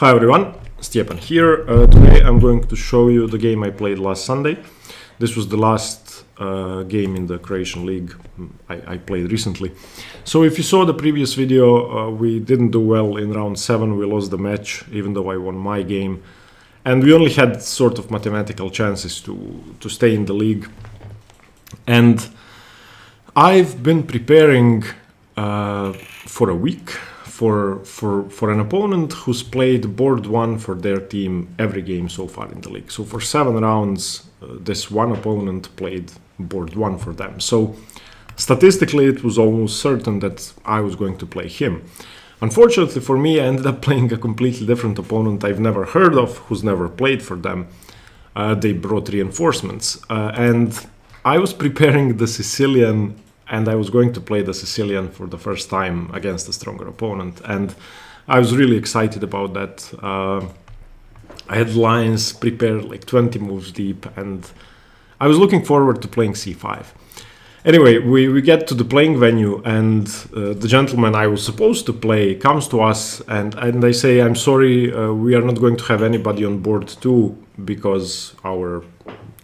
Hi everyone, Stjepan here. Today I'm going to show you the game I played last Sunday. This was the last game in the Croatian League I played recently. So if you saw the previous video, we didn't do well in round 7, we lost the match, even though I won my game. And we only had sort of mathematical chances to stay in the league. And I've been preparing for a week for an opponent who's played board 1 for their team every game so far in the league. So for 7 rounds, this one opponent played board 1 for them. So statistically, it was almost certain that I was going to play him. Unfortunately for me, I ended up playing a completely different opponent I've never heard of, who's never played for them. They brought reinforcements. And I was preparing the Sicilian, and I was going to play the Sicilian for the first time against a stronger opponent. And I was really excited about that. I had lines prepared like 20 moves deep, and I was looking forward to playing c5. Anyway, we get to the playing venue, and the gentleman I was supposed to play comes to us, and I say, I'm sorry, we are not going to have anybody on board 2 because our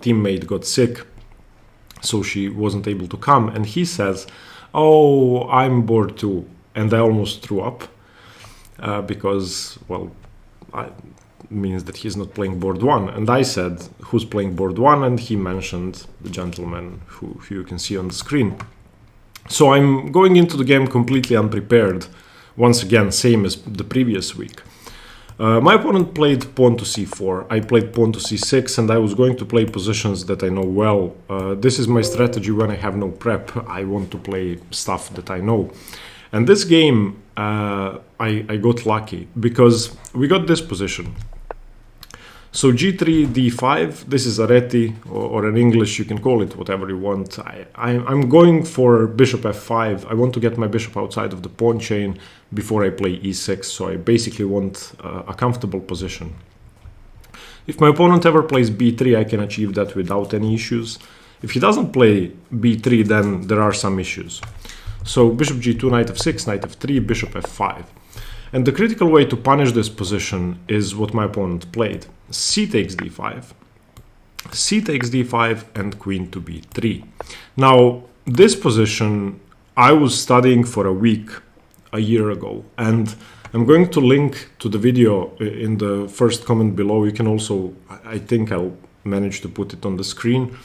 teammate got sick. So she wasn't able to come, and he says, oh, I'm bored too. And I almost threw up because, well, it means that he's not playing board 1. And I said, who's playing board 1? And he mentioned the gentleman who you can see on the screen. So I'm going into the game completely unprepared. Once again, same as the previous week. My opponent played pawn to c4, I played pawn to c6, and I was going to play positions that I know well. This is my strategy when I have no prep. I want to play stuff that I know. And this game, I got lucky, because we got this position. So g3, d5, this is a Reti, or in English you can call it whatever you want. I'm going for bishop f5. I want to get my bishop outside of the pawn chain before I play e6, so I basically want a comfortable position. If my opponent ever plays b3, I can achieve that without any issues. If he doesn't play b3, then there are some issues. So bishop g2, knight f6, knight f3, bishop f5. And the critical way to punish this position is what my opponent played. C takes d5, c takes d5, and queen to b3. Now, this position I was studying for a week a year ago, and I'm going to link to the video in the first comment below. You can also, I think I'll manage to put it on the screen.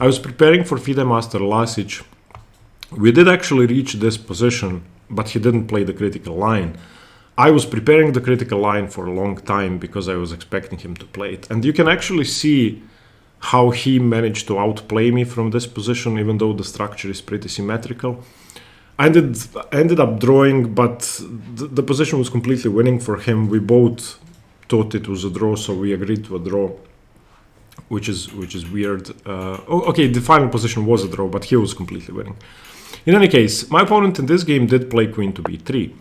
I was preparing for FIDE Master Lasic. We did actually reach this position, but he didn't play the critical line. I was preparing the critical line for a long time because I was expecting him to play it. And you can actually see how he managed to outplay me from this position, even though the structure is pretty symmetrical. I ended up drawing, but the position was completely winning for him. We both thought it was a draw, so we agreed to a draw, which is weird. Okay, the final position was a draw, but he was completely winning. In any case, my opponent in this game did play queen to b3.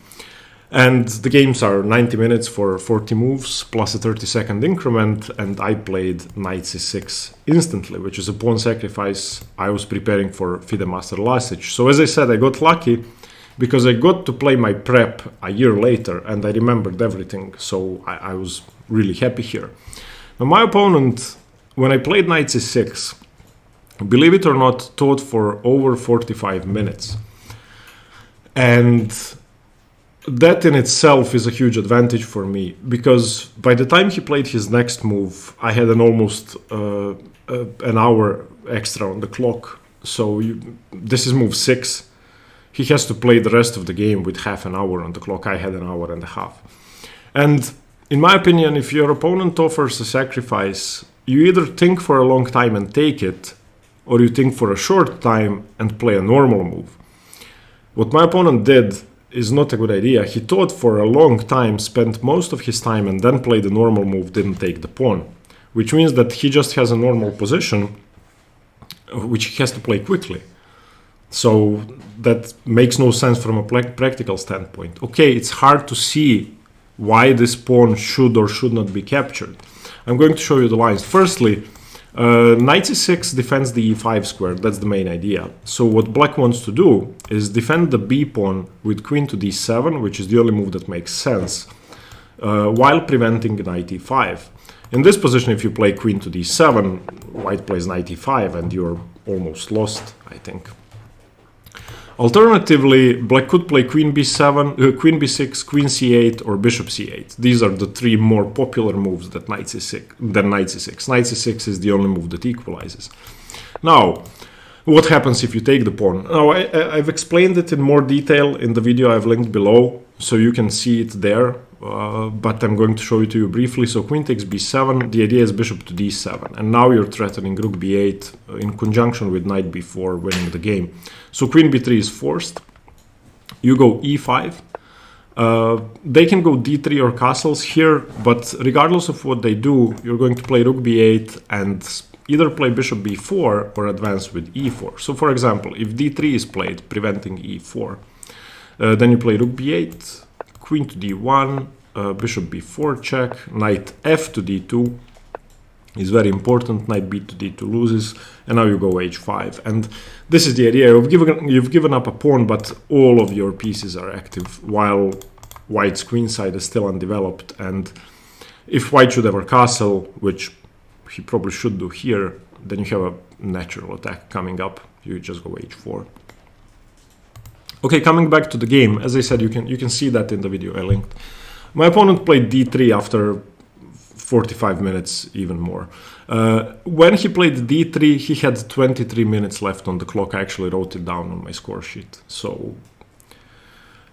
And the games are 90 minutes for 40 moves, plus a 30-second increment, and I played knight c6 instantly, which is a pawn sacrifice I was preparing for FIDE Master Lasic. So as I said, I got lucky, because I got to play my prep a year later, and I remembered everything, so I was really happy here. Now my opponent, when I played knight c6, believe it or not, thought for over 45 minutes. And that in itself is a huge advantage for me, because by the time he played his next move, I had almost an hour extra on the clock. So this is move 6. He has to play the rest of the game with half an hour on the clock. I had an hour and a half. And in my opinion, if your opponent offers a sacrifice, you either think for a long time and take it, or you think for a short time and play a normal move. What my opponent did is not a good idea. He thought for a long time, spent most of his time, and then played the normal move, didn't take the pawn. Which means that he just has a normal position, which he has to play quickly. So that makes no sense from a practical standpoint. Okay, it's hard to see why this pawn should or should not be captured. I'm going to show you the lines. Firstly, Knight c6 defends the e5 square, that's the main idea. So what black wants to do is defend the b pawn with queen to d7, which is the only move that makes sense. while preventing knight e5. In this position, if you play queen to d7, white plays knight e5 and you're almost lost, I think. Alternatively, black could play queen b7, queen b6, queen c8, or bishop c8. These are the three more popular moves that knight c6, than knight c6. Knight c6 is the only move that equalizes. Now, what happens if you take the pawn? Now, I've explained it in more detail in the video I've linked below, so you can see it there, but I'm going to show it to you briefly. So queen takes b7, the idea is bishop to d7, and now you're threatening rook b8 in conjunction with knight b4, winning the game. So queen b3 is forced, you go e5, they can go d3 or castles here, but regardless of what they do, you're going to play rook b8 and either play bishop b4 or advance with e4. So for example, if d3 is played, preventing e4, then you play rook b8, queen to d1, bishop b4 check, knight f to d2 is very important, knight b to d2 loses, and now you go h5. And this is the idea, you've given up a pawn, but all of your pieces are active, while white's queen side is still undeveloped. And if white should ever castle, which he probably should do here, then you have a natural attack coming up, you just go h4. Okay, coming back to the game, as I said, you can see that in the video I linked. My opponent played d3 after 45 minutes, even more. When he played d3, he had 23 minutes left on the clock. I actually wrote it down on my score sheet. So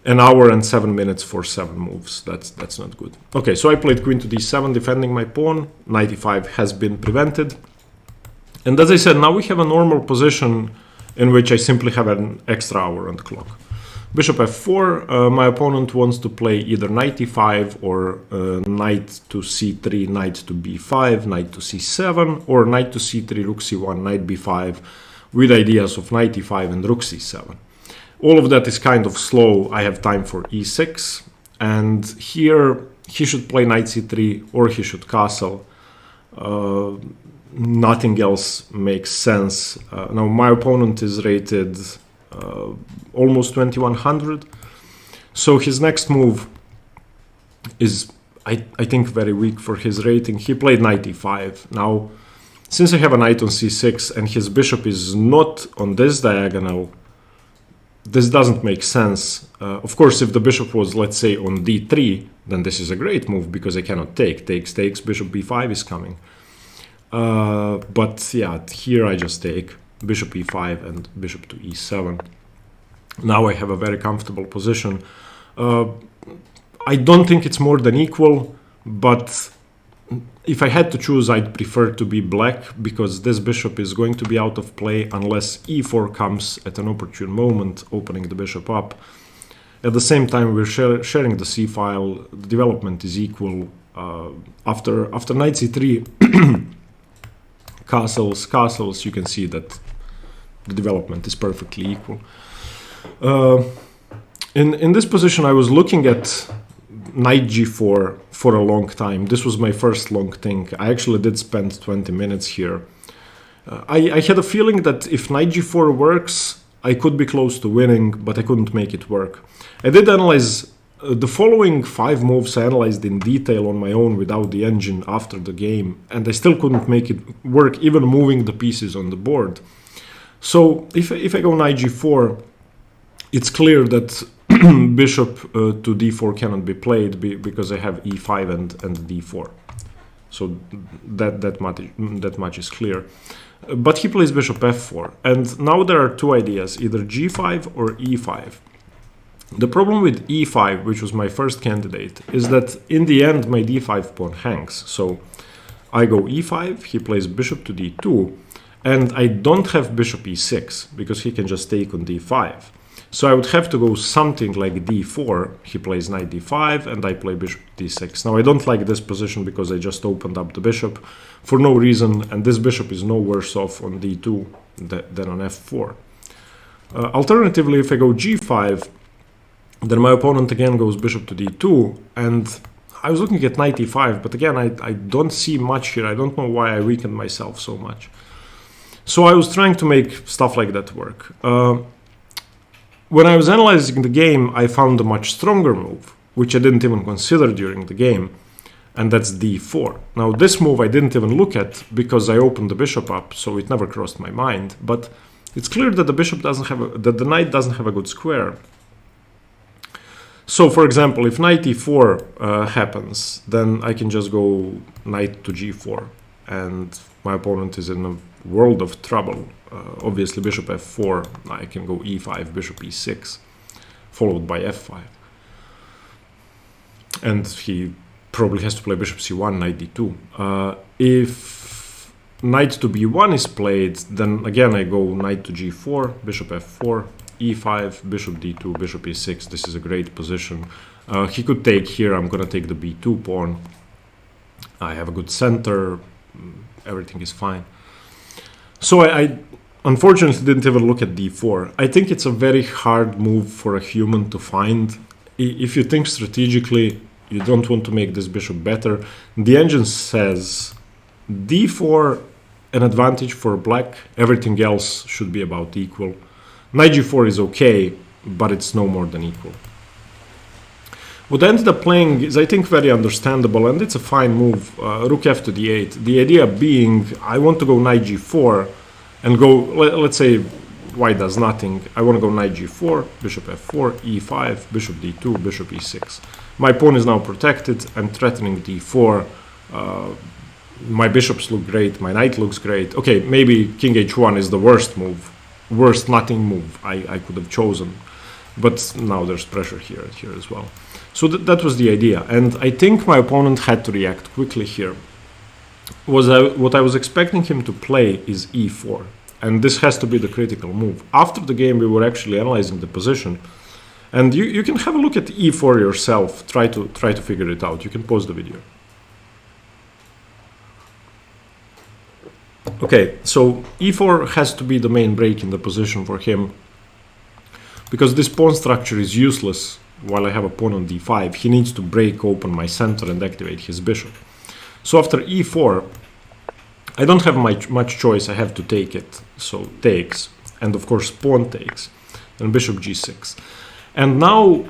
an hour and 7 minutes for 7 moves. That's not good. Okay, so I played queen to d7, defending my pawn. Knight e5 has been prevented. And as I said, now we have a normal position in which I simply have an extra hour on the clock. Bishop f4, my opponent wants to play either knight e5 or knight to c3, knight to b5, knight to c7, or knight to c3, rook c1, knight b5, with ideas of knight e5 and rook c7. All of that is kind of slow. I have time for e6, and here he should play knight c3 or he should castle. Nothing else makes sense. Now my opponent is rated almost 2100, so his next move is I think very weak for his rating. He played knight e5. Now since I have a knight on c6 and his bishop is not on this diagonal, this doesn't make sense. Of course, if the bishop was, let's say, on d3, then this is a great move because I cannot take. Takes, bishop b5 is coming. But yeah, here I just take bishop e5 and bishop to e7. Now I have a very comfortable position. I don't think it's more than equal, but if I had to choose, I'd prefer to be black because this bishop is going to be out of play unless e4 comes at an opportune moment, opening the bishop up. At the same time, we're sharing the c-file. The development is equal. After knight c3, castles, you can see that the development is perfectly equal. In this position, I was looking at knight g4 for a long time. This was my first long thing. I actually did spend 20 minutes here. I had a feeling that if knight g4 works, I could be close to winning, but I couldn't make it work. I did analyze the following 5 moves. I analyzed in detail on my own without the engine after the game, and I still couldn't make it work, even moving the pieces on the board. So if I go knight g4, it's clear that bishop to d4 cannot be played because I have e5 and d4. So that much is clear. But he plays bishop f4, and now there are 2 ideas, either g5 or e5. The problem with e5, which was my first candidate, is that in the end my d5 pawn hangs. So I go e5, he plays bishop to d2, and I don't have bishop e6 because he can just take on d5. So I would have to go something like d4, he plays knight d5, and I play bishop d6. Now I don't like this position because I just opened up the bishop for no reason, and this bishop is no worse off on d2 than on f4. Alternatively, if I go g5, then my opponent again goes bishop to d2, and I was looking at knight e5, but again, I don't see much here. I don't know why I weakened myself so much. So I was trying to make stuff like that work. When I was analyzing the game, I found a much stronger move, which I didn't even consider during the game, and that's d4. Now this move I didn't even look at because I opened the bishop up, so it never crossed my mind, but it's clear that the bishop doesn't have that the knight doesn't have a good square. So for example, if knight e4 happens, then I can just go knight to g4, and my opponent is in a world of trouble. Obviously bishop f4, I can go e5, bishop e6, followed by f5. And he probably has to play bishop c1, knight d2. If knight to b1 is played, then again I go knight to g4, bishop f4, e5, bishop d2, bishop e6. This is a great position. He could take here. I'm gonna take the b2 pawn. I have a good center. Everything is fine. So I unfortunately didn't even look at d4. I think it's a very hard move for a human to find. If you think strategically, you don't want to make this bishop better. The engine says d4 an advantage for black. Everything else should be about equal. Knight g4 is okay, but it's no more than equal. What I ended up playing is, I think, very understandable, and it's a fine move. Rook f to d8. The idea being, I want to go knight g4 and go, let's say white does nothing. I want to go knight g4, bishop f4, e5, bishop d2, bishop e6. My pawn is now protected. I'm threatening d4. My bishops look great. My knight looks great. Okay, maybe king h1 is the worst move. Worst nothing move I could have chosen, but now there's pressure here as well. So that was the idea, and I think my opponent had to react quickly here. What I was expecting him to play is e4, and this has to be the critical move. After the game we were actually analyzing the position, and you can have a look at e4 yourself. Try to figure it out. You can pause the video. Okay, so e4 has to be the main break in the position for him, because this pawn structure is useless while I have a pawn on d5. He needs to break open my center and activate his bishop. So after e4, I don't have much choice. I have to take it. So takes, and of course pawn takes, and bishop g6. And now,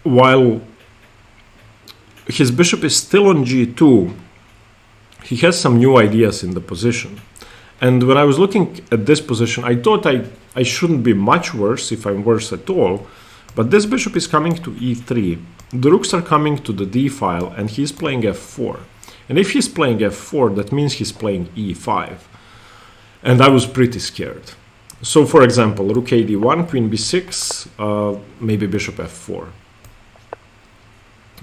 while his bishop is still on g2, he has some new ideas in the position. And when I was looking at this position, I thought I shouldn't be much worse if I'm worse at all. But this bishop is coming to e3. The rooks are coming to the d file, and he's playing f4. And if he's playing f4, that means he's playing e5. And I was pretty scared. So for example, rook a d1, queen b6, maybe bishop f4.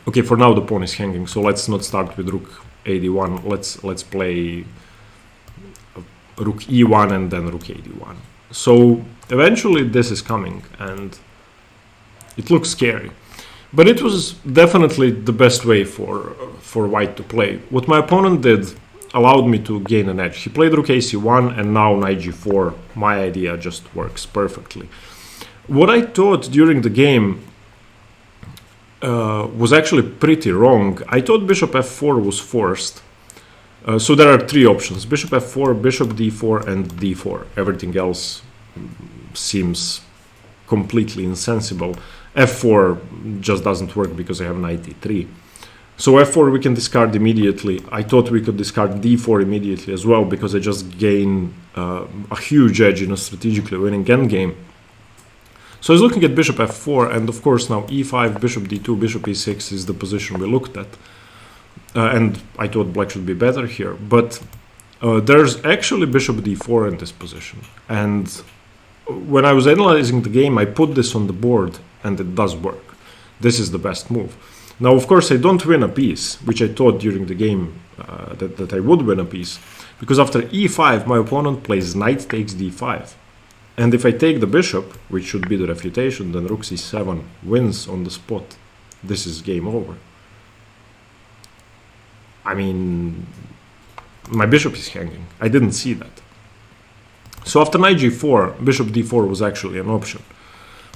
Okay, for now the pawn is hanging, so let's not start with rook a d1. Let's play rook e1 and then rook a d1. So eventually this is coming, and it looks scary. But it was definitely the best way for white to play. What my opponent did allowed me to gain an edge. He played rook ac1 and now knight g4. My idea just works perfectly. What I thought during the game was actually pretty wrong. I thought bishop f4 was forced. So there are three options: bishop f4, bishop d4, and d4. Everything else seems completely insensible. f4 just doesn't work because I have knight e3. So f4 we can discard immediately. I thought we could discard d4 immediately as well, because I just gain a huge edge in a strategically winning endgame. So I was looking at bishop f4, and of course now e5, bishop d2, bishop e6 is the position we looked at. And I thought black should be better here. But there's actually bishop d4 in this position. And when I was analyzing the game, I put this on the board, and it does work. This is the best move. Now, of course, I don't win a piece, which I thought during the game that I would win a piece. Because after e5, my opponent plays knight takes d5. And if I take the bishop, which should be the refutation, then rook c7 wins on the spot. This is game over. I mean, my bishop is hanging. I didn't see that. So after knight g4, bishop d4 was actually an option.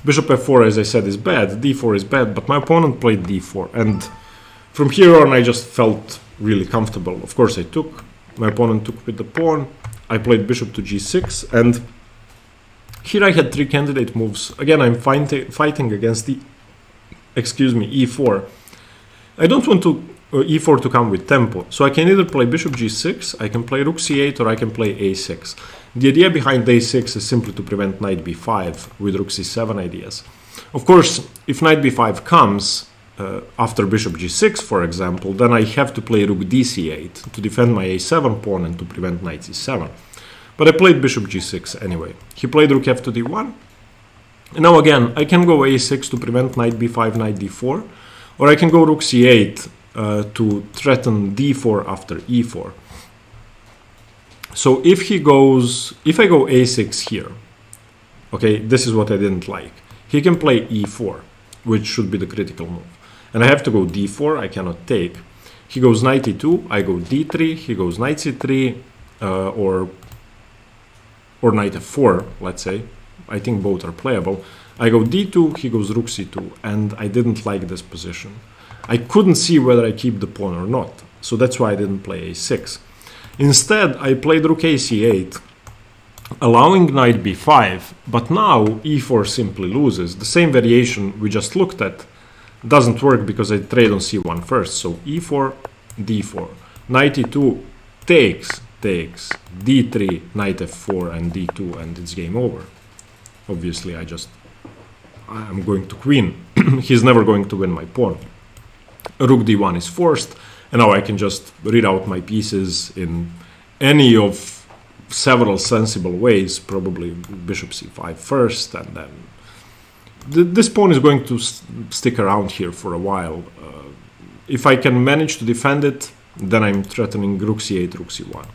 Bishop f4, as I said, is bad. d4 is bad, but my opponent played d4. And from here on, I just felt really comfortable. Of course, I took. My opponent took with the pawn. I played bishop to g6, and here I had three candidate moves. Again, I'm fighting against excuse me, e4, I don't want to e4 to come with tempo. So I can either play bishop g6, I can play rook c8, or I can play a6. The idea behind a6 is simply to prevent knight b5 with rook c7 ideas. Of course, if knight b5 comes after bishop g6, for example, then I have to play rook dc8 to defend my a7 pawn and to prevent knight c7. But I played bishop g6 anyway. He played rook f to d1. And now again, I can go a6 to prevent knight b5, knight d4, or I can go rook c8 to threaten d4 after e4. So if I go a6 here, okay, this is what I didn't like. He can play e4, which should be the critical move. And I have to go d4, I cannot take. He goes knight e2, I go d3, he goes knight c3, or knight f4, let's say. I think both are playable. I go d2, he goes rook c2, and I didn't like this position. I couldn't see whether I keep the pawn or not, so that's why I didn't play a6. Instead, I played rook ac8, allowing knight b5, but now e4 simply loses. The same variation we just looked at doesn't work because I trade on c1 first, so e4, d4, knight e2 takes, d3, knight f4, and d2, and it's game over. Obviously, I'm going to queen. He's never going to win my pawn. Rook d1 is forced, and now I can just read out my pieces in any of several sensible ways, probably bishop c5 first, and then this pawn is going to stick around here for a while. If I can manage to defend it, then I'm threatening rook c8, rook c1.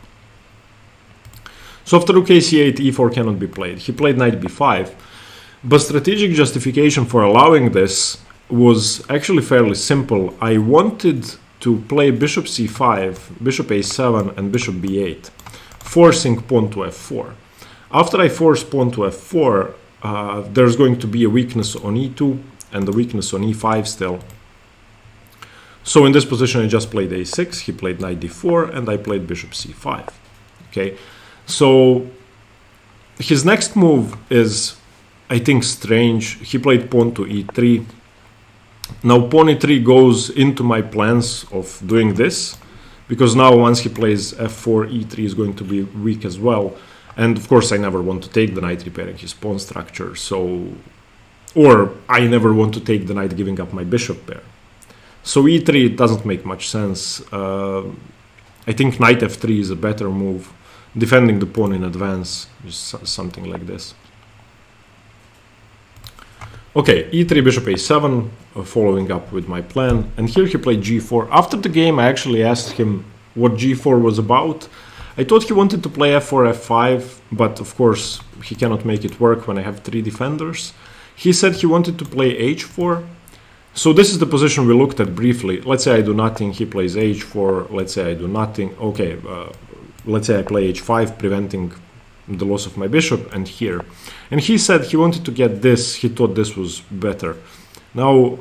So after rook a8, e4 cannot be played. He played knight b5, but strategic justification for allowing this was actually fairly simple. I wanted to play bishop c5, bishop a7, and bishop b8, forcing pawn to f4. After I force pawn to f4, there's going to be a weakness on e2 and a weakness on e5 still. So in this position, I just played a6, he played knight d4, and I played bishop c5. Okay, so his next move is, I think, strange. He played pawn to e3. Now pawn e3 goes into my plans of doing this, because now once he plays f4, e3 is going to be weak as well. And of course I never want to take the knight repairing his pawn structure, or I never want to take the knight giving up my bishop pair. So e3 doesn't make much sense. I think knight f3 is a better move, defending the pawn in advance, just something like this. Okay, e3, bishop a7, following up with my plan, and here he played g4. After the game, I actually asked him what g4 was about. I thought he wanted to play f4, f5, but of course he cannot make it work when I have three defenders. He said he wanted to play h4. So this is the position we looked at briefly. Let's say I do nothing, he plays h4, let's say I do nothing. Okay, let's say I play h5, preventing the loss of my bishop, and here. And he said he wanted to get this, he thought this was better. Now,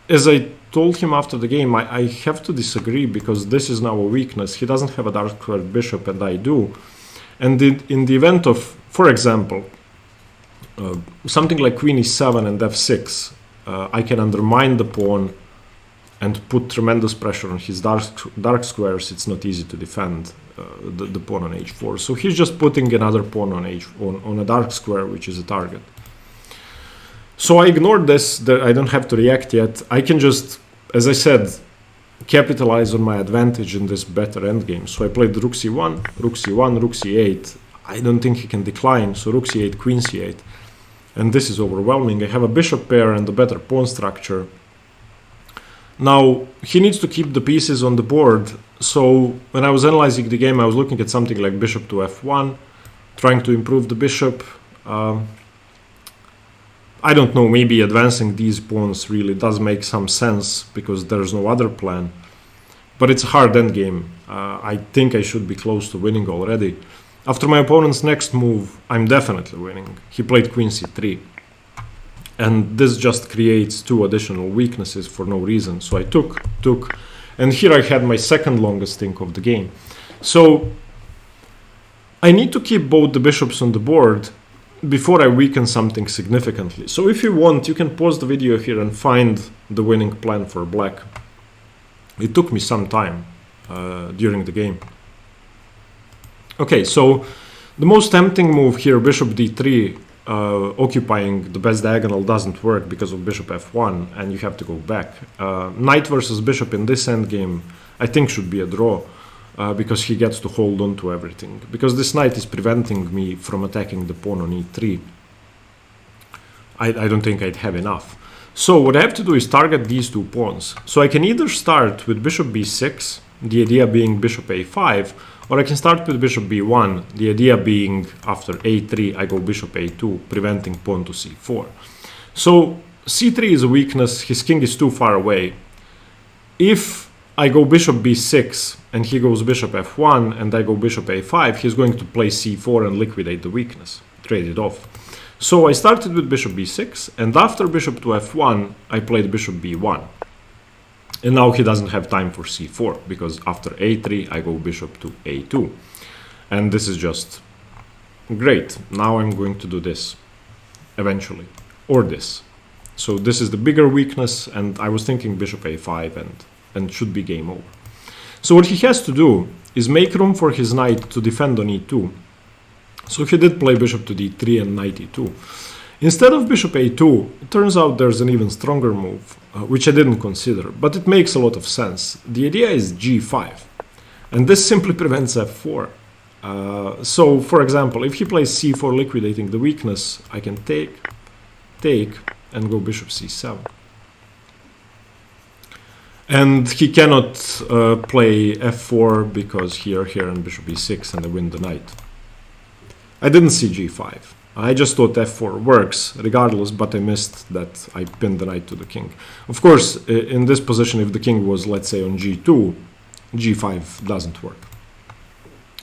as I told him after the game, I have to disagree, because this is now a weakness. He doesn't have a dark squared bishop, and I do. And in the event of, for example, something like queen e7 and f6, I can undermine the pawn and put tremendous pressure on his dark squares. It's not easy to defend the pawn on h4. So he's just putting another pawn on a dark square, which is a target. So I ignored this. I don't have to react yet. I can just, as I said, capitalize on my advantage in this better endgame. So I played rook c1, rook c1, rook c8. I don't think he can decline. So rook c8, queen c8. And this is overwhelming. I have a bishop pair and a better pawn structure. Now, he needs to keep the pieces on the board. So when I was analyzing the game, I was looking at something like bishop to f1, trying to improve the bishop. I don't know, maybe advancing these pawns really does make some sense, because there's no other plan. But it's a hard endgame. I think I should be close to winning already. After my opponent's next move, I'm definitely winning. He played queen c3. And this just creates two additional weaknesses for no reason. So I took, and here I had my second longest think of the game. So I need to keep both the bishops on the board, before I weaken something significantly. So if you want, you can pause the video here and find the winning plan for black. It took me some time during the game. Okay, so the most tempting move here, bishop d3, occupying the best diagonal, doesn't work because of bishop f1, and you have to go back. Knight versus bishop in this endgame, I think, should be a draw, because he gets to hold on to everything. Because this knight is preventing me from attacking the pawn on e3. I don't think I'd have enough. So what I have to do is target these two pawns. So I can either start with bishop b6, the idea being bishop a5, or I can start with bishop b1, the idea being after a3 I go bishop a2, preventing pawn to c4. So c3 is a weakness, his king is too far away. If I go bishop b6 and he goes bishop f1 and I go bishop a5, he's going to play c4 and liquidate the weakness, trade it off. So I started with bishop b6, and after bishop to f1 I played bishop b1. And now he doesn't have time for c4, because after a3 I go bishop to a2. And this is just great. Now I'm going to do this eventually, or this. So this is the bigger weakness, and I was thinking bishop a5 and should be game over. So what he has to do is make room for his knight to defend on e2. So he did play bishop to d3 and knight e2. Instead of bishop a2, it turns out there's an even stronger move, which I didn't consider, but it makes a lot of sense. The idea is g5, and this simply prevents f4. So, for example, if he plays c4 liquidating the weakness, I can take, and go bishop c7. And he cannot play f4 because here, and bishop e6, and I win the knight. I didn't see g5. I just thought f4 works regardless, but I missed that I pinned the knight to the king. Of course, in this position, if the king was, let's say, on g2, g5 doesn't work.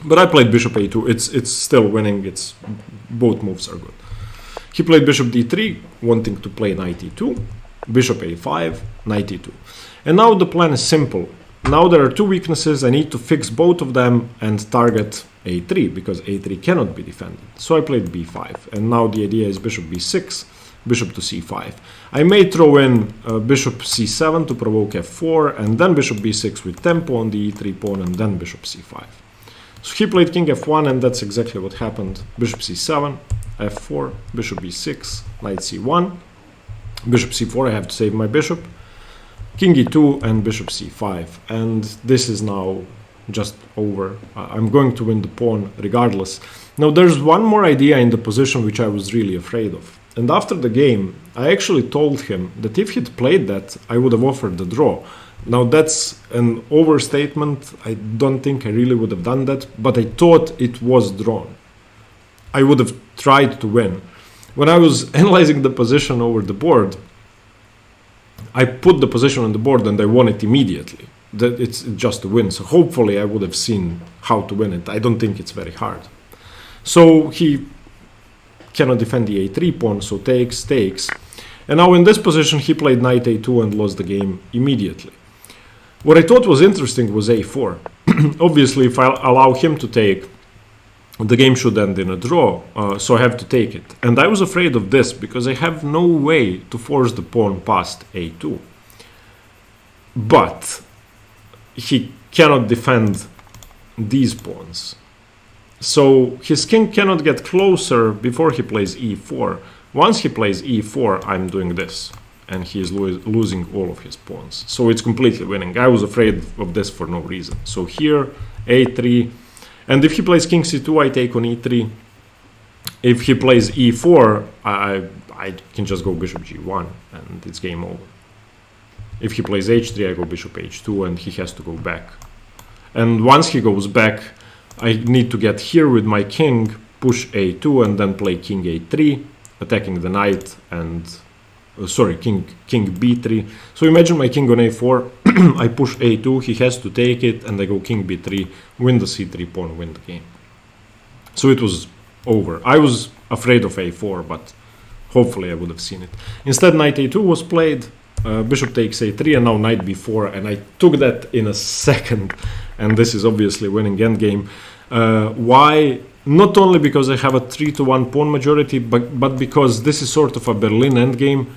But I played bishop a2. It's still winning. Both moves are good. He played bishop d3, wanting to play knight e2, bishop a5, knight e2. And now the plan is simple. Now there are two weaknesses. I need to fix both of them and target a3, because a3 cannot be defended. So I played b5, and now the idea is bishop b6, bishop to c5. I may throw in bishop c7 to provoke f4, and then bishop b6 with tempo on the e3 pawn, and then bishop c5. So he played king f1, and that's exactly what happened. Bishop c7, f4, bishop b6, knight c1, bishop c4, I have to save my bishop, king e2, and bishop c5. And this is now just over. I'm going to win the pawn regardless. Now there's one more idea in the position which I was really afraid of. And after the game, I actually told him that if he'd played that, I would have offered the draw. Now that's an overstatement. I don't think I really would have done that, but I thought it was drawn. I would have tried to win. When I was analyzing the position over the board, I put the position on the board and I won it immediately. That it's just a win. So hopefully I would have seen how to win it. I don't think it's very hard. So he cannot defend the a3 pawn, so takes. And now in this position he played knight a2 and lost the game immediately. What I thought was interesting was a4. Obviously, if I allow him to take, the game should end in a draw, so I have to take it. And I was afraid of this because I have no way to force the pawn past a2. But he cannot defend these pawns. So his king cannot get closer before he plays e4. Once he plays e4, I'm doing this. And he is losing all of his pawns. So it's completely winning. I was afraid of this for no reason. So here, a3. And if he plays king c2, I take on e3. If he plays e4, I can just go bishop g1 and it's game over. If he plays h3, I go bishop h2 and he has to go back. And once he goes back, I need to get here with my king, push a2 and then play king a3, attacking the knight and... king b3. So imagine my king on a4, I push a2, he has to take it and I go king b3, win the c3 pawn, win the game. So it was over. I was afraid of a4, but hopefully I would have seen it. Instead, knight a2 was played, bishop takes a3 and now knight b4, and I took that in a second, and this is obviously winning endgame. Why not only because I have a 3-to-1 pawn majority, but because this is sort of a Berlin endgame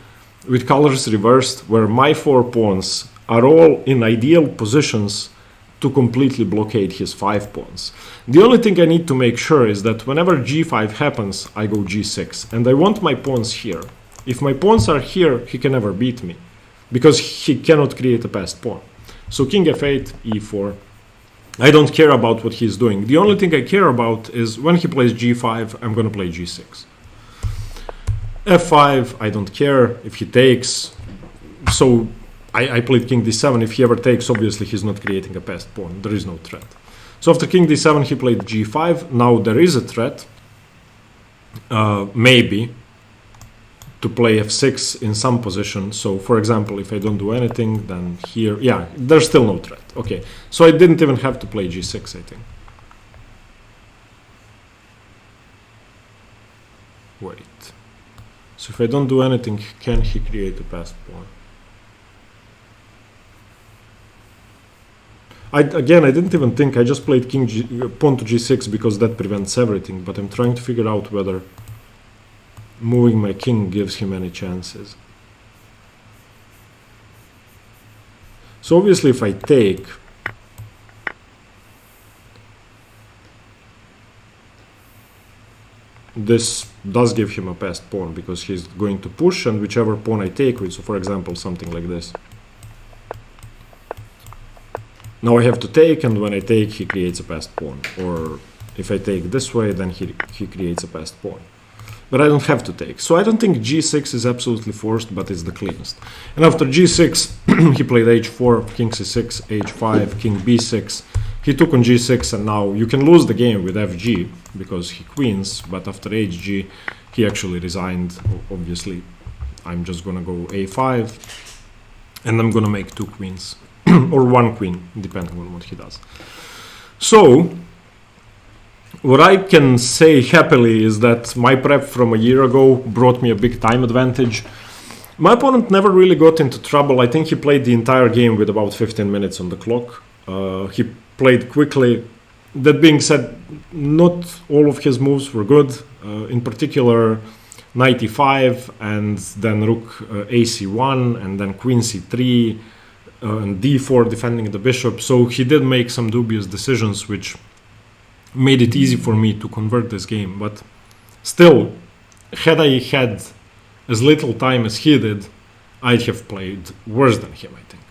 with colors reversed, where my 4 pawns are all in ideal positions to completely blockade his 5 pawns. The only thing I need to make sure is that whenever g5 happens, I go g6, and I want my pawns here. If my pawns are here, he can never beat me, because he cannot create a passed pawn. So king f8, e4. I don't care about what he's doing. The only thing I care about is when he plays g5, I'm gonna play g6. f5, I don't care if he takes. So I played king d7. If he ever takes, obviously he's not creating a passed pawn. There is no threat. So after king d7, he played g5. Now there is a threat, maybe, to play f6 in some position. So for example, if I don't do anything, then here, yeah, there's still no threat. Okay, so I didn't even have to play g6, I think. Wait. So if I don't do anything, can he create a passed pawn? Again, I didn't even think. I just played pawn to g6 because that prevents everything. But I'm trying to figure out whether moving my king gives him any chances. So obviously, if I take, this does give him a passed pawn because he's going to push, and whichever pawn I take with, so for example, something like this. Now I have to take, and when I take, he creates a passed pawn. Or if I take this way, then he creates a passed pawn. But I don't have to take. So I don't think g6 is absolutely forced, but it's the cleanest. And after g6, he played h4, king c6, h5, king b6. He took on g6, and now you can lose the game with fg because he queens, but after hg, he actually resigned. Obviously, I'm just gonna go a5, and I'm gonna make 2 queens. Or 1 queen, depending on what he does. So, what I can say happily is that my prep from a year ago brought me a big time advantage. My opponent never really got into trouble. I think he played the entire game with about 15 minutes on the clock. He played quickly. That being said, not all of his moves were good. In particular, knight e5, and then rook ac1, and then queen c3, and d4 defending the bishop. So he did make some dubious decisions, which made it easy for me to convert this game. But still, had I had as little time as he did, I'd have played worse than him, I think.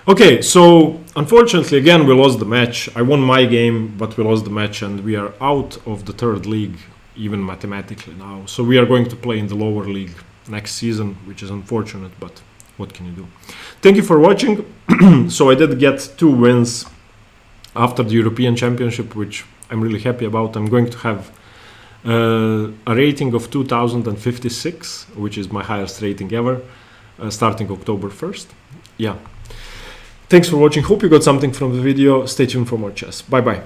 Okay, so unfortunately, again, we lost the match. I won my game, but we lost the match, and we are out of the 3rd league, even mathematically now. So we are going to play in the lower league next season, which is unfortunate, but what can you do? Thank you for watching. So I did get 2 wins after the European Championship, which I'm really happy about. I'm going to have a rating of 2056, which is my highest rating ever, starting October 1st. Yeah. Thanks for watching. Hope you got something from the video. Stay tuned for more chess. Bye bye.